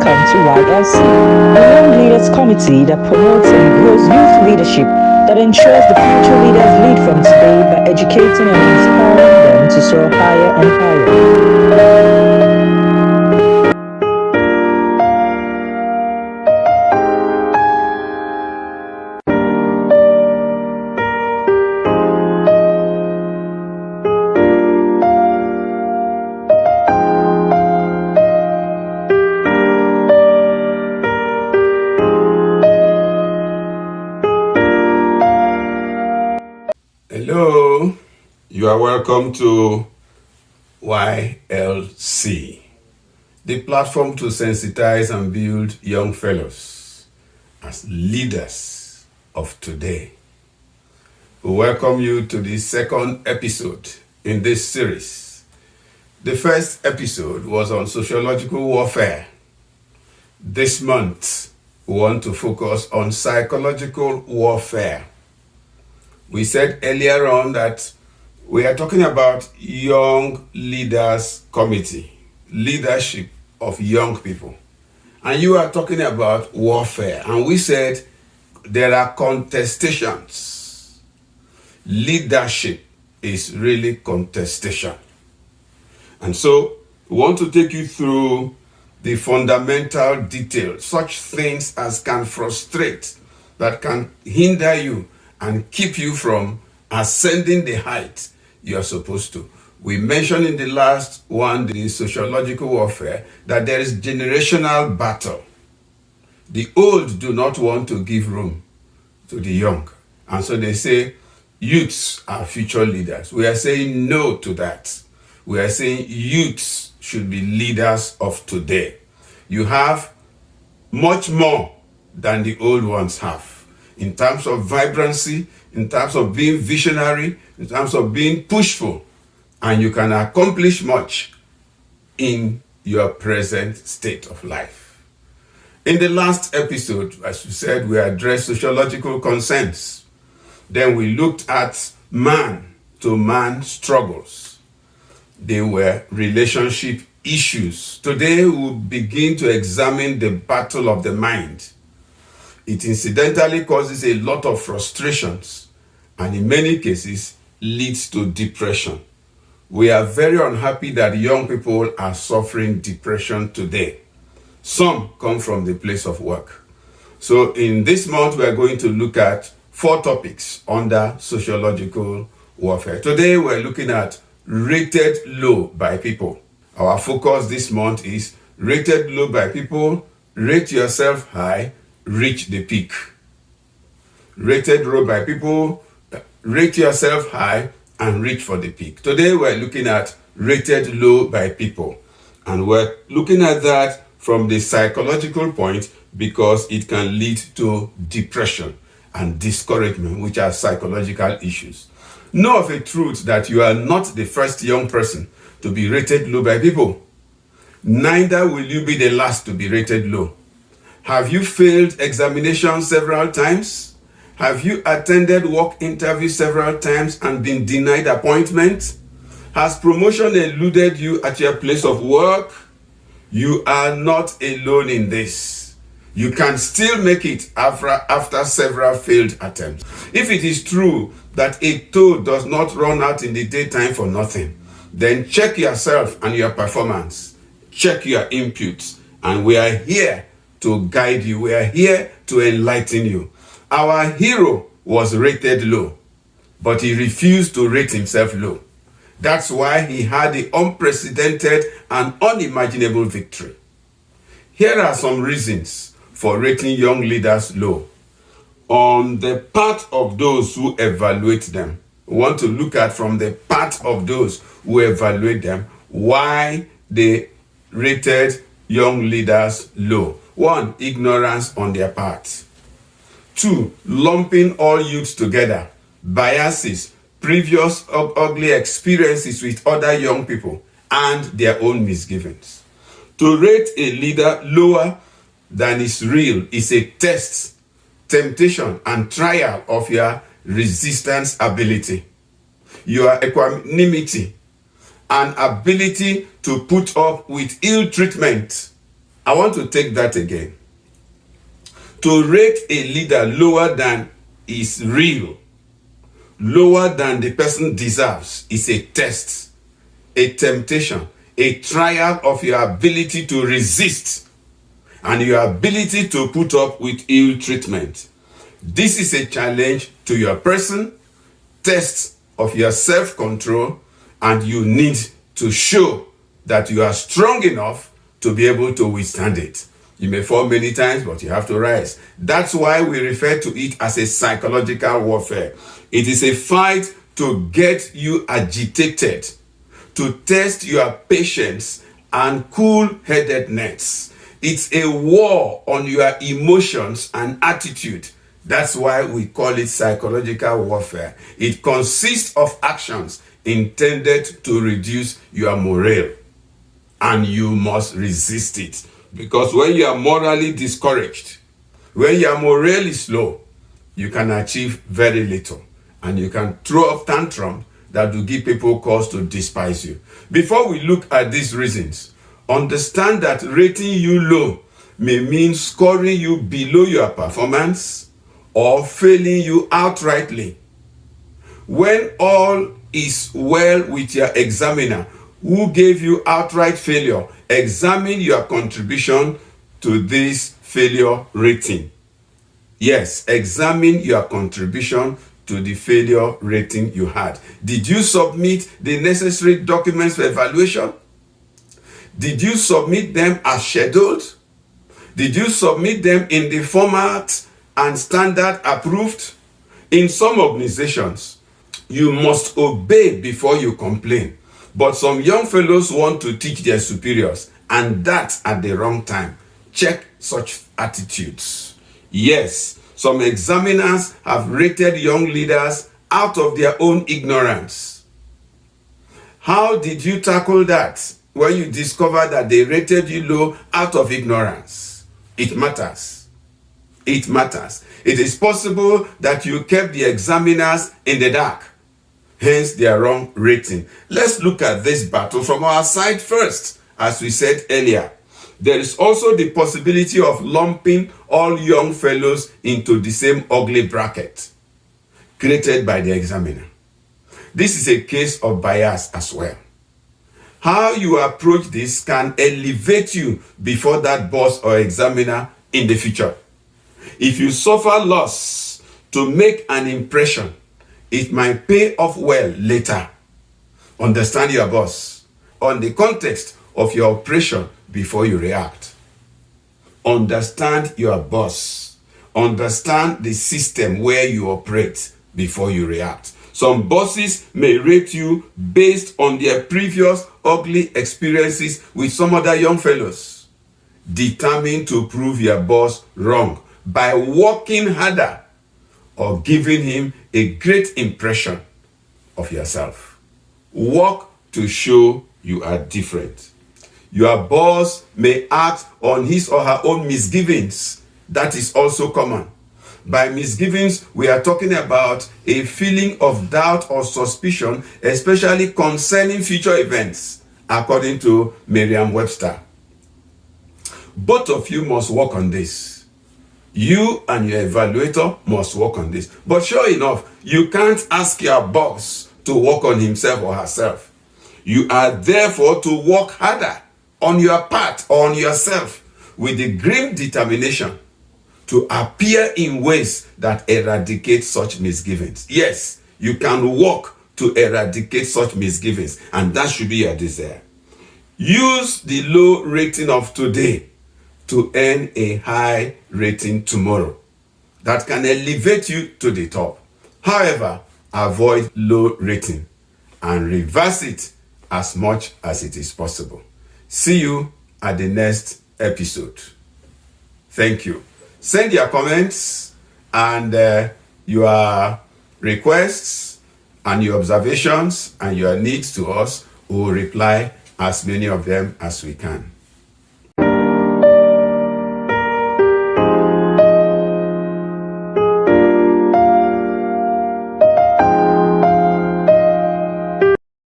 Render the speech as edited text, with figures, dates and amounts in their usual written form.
Welcome to YLC, a young leaders committee that promotes and grows youth leadership that ensures the future leaders lead from today by educating and inspiring them to soar higher and higher. Hello, you are welcome to YLC, the platform to sensitize and build young fellows as leaders of today. We welcome you to the second episode in this series. The first episode was on sociological warfare. This month, we want to focus on psychological warfare. We said earlier on that we are talking about Young Leaders Committee, leadership of young people. And you are talking about warfare. And we said there are contestations. Leadership is really contestation. And so we want to take you through the fundamental details, such things as can frustrate, that can hinder you and keep you from ascending the height you are supposed to. We mentioned in the last one, the sociological warfare, that there is generational battle. The old do not want to give room to the young. And so they say, youths are future leaders. We are saying no to that. We are saying youths should be leaders of today. You have much more than the old ones have, in terms of vibrancy, in terms of being visionary, in terms of being pushful, and you can accomplish much in your present state of life. In the last episode, as we said, we addressed sociological concerns. Then we looked at man-to-man struggles. They were relationship issues. Today, we'll begin to examine the battle of the mind. It incidentally causes a lot of frustrations and in many cases leads to depression. We are very unhappy that young people are suffering depression today. Some come from the place of work. So in this month, we are going to look at 4 topics under sociological warfare. Today, we're looking at rated low by people. Our focus this month is rated low by people, rate yourself high, reach the peak. Rated low by people, rate yourself high and reach for the peak. Today we're looking at rated low by people. And we're looking at that from the psychological point because it can lead to depression and discouragement, which are psychological issues. Know of a truth that you are not the first young person to be rated low by people. Neither will you be the last to be rated low. Have you failed examinations several times? Have you attended work interviews several times and been denied appointment? Has promotion eluded you at your place of work? You are not alone in this. You can still make it after several failed attempts. If it is true that a toad does not run out in the daytime for nothing, then check yourself and your performance. Check your inputs. And we are here to guide you. We are here to enlighten you. Our hero was rated low, but he refused to rate himself low. That's why he had the unprecedented and unimaginable victory. Here are some reasons for rating young leaders low. On the part of those who evaluate them, we want to look at from the part of those who evaluate them, why they rated young leaders low. 1, ignorance on their part. 2, lumping all youths together, biases, previous ugly experiences with other young people, and their own misgivings. To rate a leader lower than is real is a test, temptation, and trial of your resistance ability, your equanimity, and ability to put up with ill treatment I want to take that again. To rate a leader lower than is real, lower than the person deserves, is a test, a temptation, a trial of your ability to resist and your ability to put up with ill treatment. This is a challenge to your person, test of your self-control, and you need to show that you are strong enough to be able to withstand it. You may fall many times, but you have to rise. That's why we refer to it as a psychological warfare. It is a fight to get you agitated, to test your patience and cool-headedness. It's a war on your emotions and attitude. That's why we call it psychological warfare. It consists of actions intended to reduce your morale, and you must resist it. Because when you are morally discouraged, when your morale is low, you can achieve very little, and you can throw up tantrum that will give people cause to despise you. Before we look at these reasons, understand that rating you low may mean scoring you below your performance or failing you outrightly. When all is well with your examiner who gave you outright failure, examine your contribution to this failure rating. Yes, examine your contribution to the failure rating you had. Did you submit the necessary documents for evaluation? Did you submit them as scheduled? Did you submit them in the format and standard approved? In some organizations, you must obey before you complain. But some young fellows want to teach their superiors, and that at the wrong time. Check such attitudes. Yes, some examiners have rated young leaders out of their own ignorance. How did you tackle that when you discover that they rated you low out of ignorance? It matters. It matters. It is possible that you kept the examiners in the dark, hence their wrong rating. Let's look at this battle from our side first. As we said earlier, there is also the possibility of lumping all young fellows into the same ugly bracket created by the examiner. This is a case of bias as well. How you approach this can elevate you before that boss or examiner in the future. If you suffer loss to make an impression, it might pay off well later. Understand your boss on the context of your operation before you react. Understand your boss. Understand the system where you operate before you react. Some bosses may rate you based on their previous ugly experiences with some other young fellows. Determined to prove your boss wrong by working harder or giving him a great impression of yourself. Work to show you are different. Your boss may act on his or her own misgivings. That is also common. By misgivings, we are talking about a feeling of doubt or suspicion, especially concerning future events, according to Merriam-Webster. Both of you must work on this. You and your evaluator must work on this. But sure enough, you can't ask your boss to work on himself or herself. You are therefore to work harder on your part or on yourself with the grim determination to appear in ways that eradicate such misgivings. Yes, you can work to eradicate such misgivings, and that should be your desire. Use the low rating of today to earn a high rating tomorrow that can elevate you to the top. However, avoid low rating and reverse it as much as it is possible. See you at the next episode. Thank you. Send your comments and your requests and your observations and your needs to us. We will reply as many of them as we can.